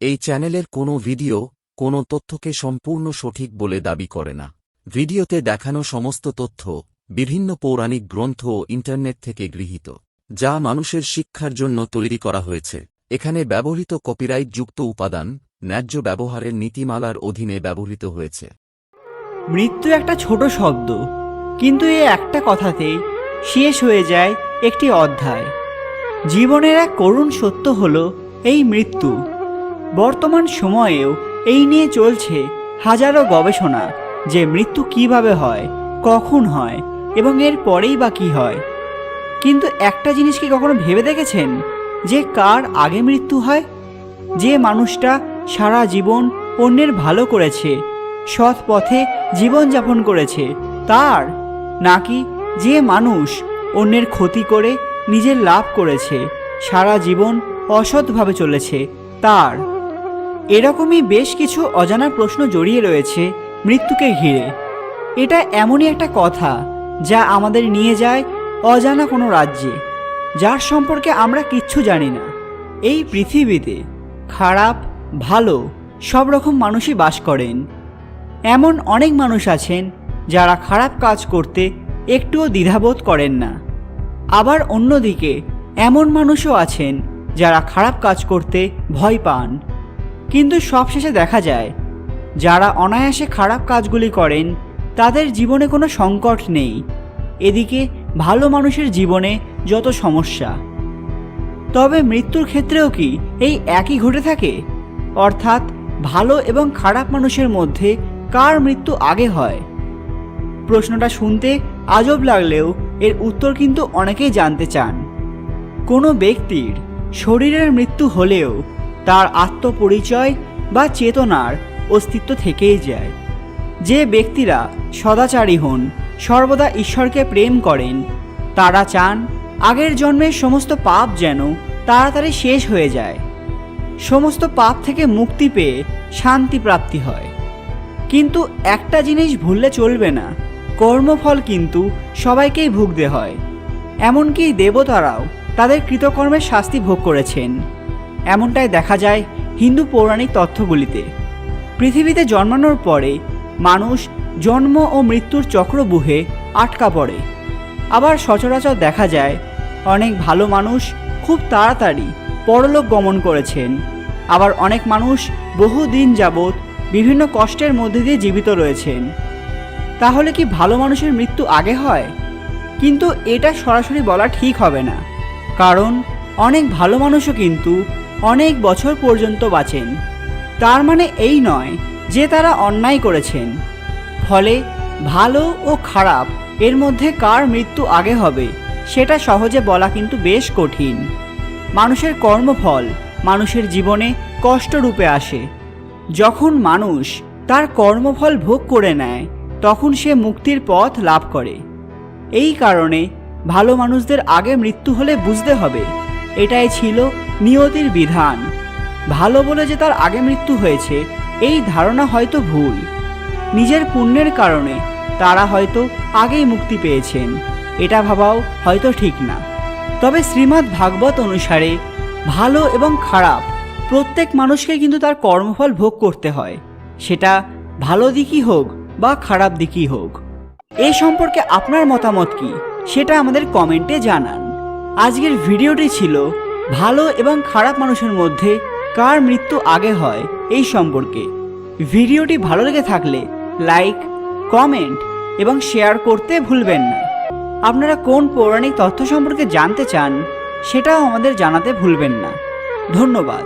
এই চ্যানেলের কোনো ভিডিও কোনো তথ্যকে সম্পূর্ণ সঠিক বলে দাবি করে না। ভিডিওতে দেখানো সমস্ত তথ্য বিভিন্ন পৌরাণিক গ্রন্থ ও ইন্টারনেট থেকে গৃহীত, যা মানুষের শিক্ষার জন্য তৈরি করা হয়েছে। এখানে ব্যবহৃত কপিরাইটযুক্ত উপাদান ন্যায্য ব্যবহারের নীতিমালার অধীনে ব্যবহৃত হয়েছে। মৃত্যু একটা ছোট শব্দ, কিন্তু এই একটা কথাতেই শেষ হয়ে যায় একটি অধ্যায়। জীবনের এক করুণ সত্য হলো এই মৃত্যু। বর্তমান সময়েও এই নিয়ে চলছে হাজারো গবেষণা যে মৃত্যু কিভাবে হয়, কখন হয় এবং এর পরেই বা কী হয়। কিন্তু একটা জিনিস কি কখনো ভেবে দেখেছেন যে কার আগে মৃত্যু হয়? যে মানুষটা সারা জীবন অন্যের ভালো করেছে, সৎ পথে জীবনযাপন করেছে তার, নাকি যে মানুষ অন্যের ক্ষতি করে নিজের লাভ করেছে, সারা জীবন অসৎভাবে চলেছে তার? এরকমই বেশ কিছু অজানা প্রশ্ন জড়িয়ে রয়েছে মৃত্যুকে ঘিরে। এটা এমনই একটা কথা যা আমাদের নিয়ে যায় অজানা কোনো রাজ্যে, যার সম্পর্কে আমরা কিচ্ছু জানি না। এই পৃথিবীতে খারাপ ভালো সব রকম মানুষই বাস করেন। এমন অনেক মানুষ আছেন যারা খারাপ কাজ করতে একটুও দ্বিধাবোধ করেন না। আবার অন্যদিকে এমন মানুষও আছেন যারা খারাপ কাজ করতে ভয় পান। কিন্তু সবশেষে দেখা যায় যারা অনায়াসে খারাপ কাজগুলি করেন তাদের জীবনে কোনো সংকট নেই। এদিকে ভালো মানুষের জীবনে যত সমস্যা। তবে মৃত্যুর ক্ষেত্রেও কি এই একই ঘটে থাকে? অর্থাৎ ভালো এবং খারাপ মানুষের মধ্যে কার মৃত্যু আগে হয়? প্রশ্নটা শুনতে আজব লাগলেও এর উত্তর কিন্তু অনেকেই জানতে চান। কোনো ব্যক্তির শরীরের মৃত্যু হলেও তার আত্মপরিচয় বা চেতনার অস্তিত্ব থেকেই যায়। যে ব্যক্তিরা সদাচারী হন, সর্বদা ঈশ্বরকে প্রেম করেন, তারা চান আগের জন্মের সমস্ত পাপ যেন তাড়াতাড়ি শেষ হয়ে যায়, সমস্ত পাপ থেকে মুক্তি পেয়ে শান্তি প্রাপ্তি হয়। কিন্তু একটা জিনিস ভুললে চলবে না, কর্মফল কিন্তু সবাইকেই ভুগতে হয়। এমনকি দেবতারাও তাদের কৃতকর্মের শাস্তি ভোগ করেছেন। এমনটাই দেখা যায় হিন্দু পৌরাণিক তথ্যগুলিতে। পৃথিবীতে জন্মানোর পরে মানুষ জন্ম ও মৃত্যুর চক্রব্যূহে আটকা পড়ে। আবার সচরাচর দেখা যায় অনেক ভালো মানুষ খুব তাড়াতাড়ি পরলোক গমন করেছেন। আবার অনেক মানুষ বহুদিন যাবৎ বিভিন্ন কষ্টের মধ্যে দিয়ে জীবিত রয়েছেন। তাহলে কি ভালো মানুষের মৃত্যু আগে হয়? কিন্তু এটা সরাসরি বলা ঠিক হবে না, কারণ অনেক ভালো মানুষও কিন্তু অনেক বছর পর্যন্ত বাঁচেন। তার মানে এই নয় যে তারা অন্যায় করেছেন। ফলে ভালো ও খারাপ এর মধ্যে কার মৃত্যু আগে হবে সেটা সহজে বলা কিন্তু বেশ কঠিন। মানুষের কর্মফল মানুষের জীবনে কষ্টরূপে আসে। যখন মানুষ তার কর্মফল ভোগ করে নেয় তখন সে মুক্তির পথ লাভ করে। এই কারণে ভালো মানুষদের আগে মৃত্যু হলে বুঝতে হবে এটাই ছিল নিয়তির বিধান। ভালো বলে যে তার আগে মৃত্যু হয়েছে এই ধারণা হয়তো ভুল। নিজের পুণ্যের কারণে তারা হয়তো আগেই মুক্তি পেয়েছেন, এটা ভাবাও হয়তো ঠিক না। তবে শ্রীমদ্ ভাগবত অনুসারে ভালো এবং খারাপ প্রত্যেক মানুষকে কিন্তু তার কর্মফল ভোগ করতে হয়, সেটা ভালো দিকই হোক বা খারাপ দিকই হোক। এই সম্পর্কে আপনার মতামত কি সেটা আমাদের কমেন্টে জানান। আজকের ভিডিওটি ছিল ভালো এবং খারাপ মানুষের মধ্যে কার মৃত্যু আগে হয় এই সম্পর্কে। ভিডিওটি ভালো লেগে থাকলে লাইক, কমেন্ট এবং শেয়ার করতে ভুলবেন না। আপনারা কোন পৌরাণিক তথ্য সম্পর্কে জানতে চান সেটাও আমাদের জানাতে ভুলবেন না। ধন্যবাদ।